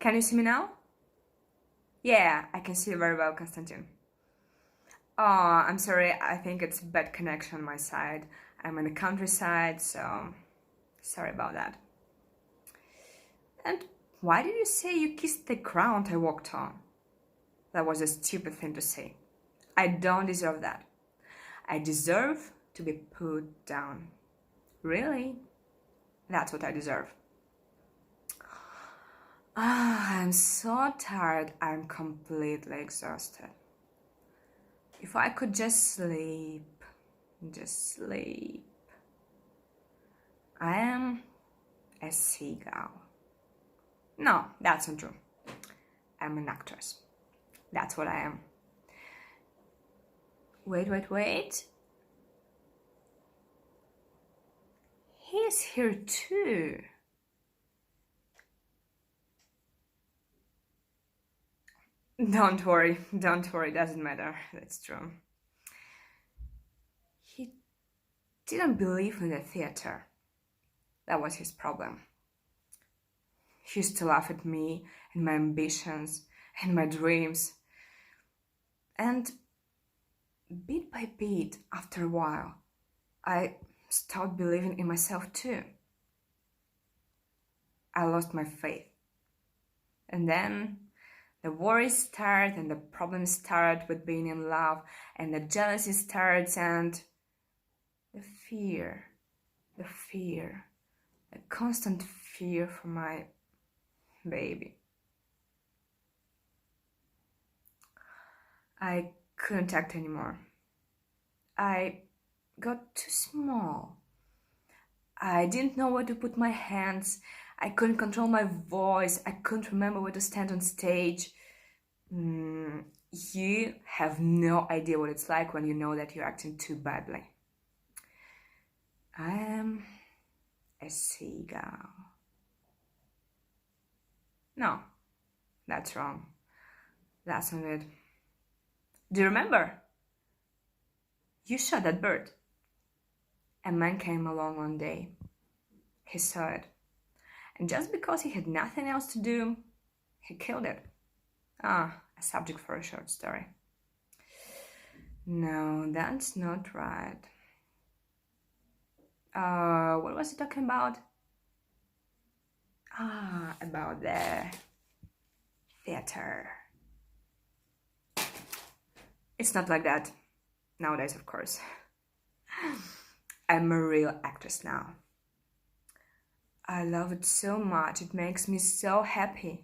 Can you see me now? Yeah, I can see you very well, Konstantin. Oh, I'm sorry, I think it's a bad connection on my side. I'm in the countryside, so sorry about that. And why did you say you kissed the ground I walked on? That was a stupid thing to say. I don't deserve that. I deserve to be put down. Really? That's what I deserve. I'm so tired, I'm completely exhausted. If I could just sleep. I am a seagull. No, that's not true. I'm an actress. That's what I am. Wait. He's here too. Don't worry, doesn't matter. That's true. He didn't believe in the theater. That was his problem. He used to laugh at me and my ambitions and my dreams. And bit by bit, after a while, I stopped believing in myself too. I lost my faith. And then the worries start and the problems start with being in love and the jealousy starts and the fear, the constant fear for my baby. I couldn't act anymore. I got too small. I didn't know where to put my hands. I couldn't control my voice. I couldn't remember where to stand on stage. You have no idea what it's like when you know that you're acting too badly. I am a seagull. No, that's wrong. That's not it. Do you remember? You shot that bird. A man came along one day. He saw it. And just because he had nothing else to do, he killed it. A subject for a short story. No, that's not right. What was he talking about? About the theater. It's not like that. Nowadays, of course. I'm a real actress now. I love it so much. It makes me so happy.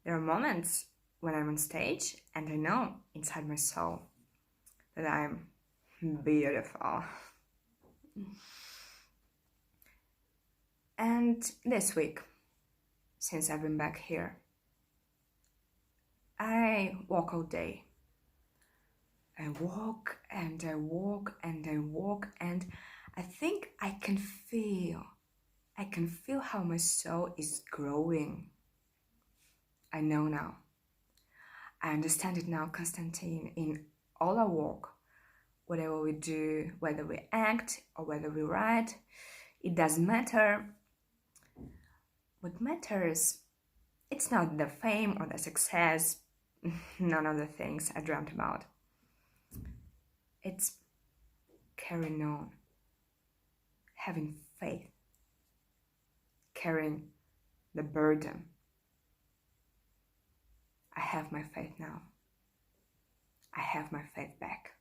There are moments when I'm on stage and I know inside my soul that I'm beautiful. And this week, since I've been back here, I walk all day. I walk and I walk and I walk and I think I can feel how my soul is growing. I know now. I understand it now, Konstantin. In all our work, whatever we do, whether we act or whether we write, it doesn't matter. What matters, it's not the fame or the success, none of the things I dreamt about. It's carrying on, having faith, carrying the burden. I have my faith now. I have my faith back.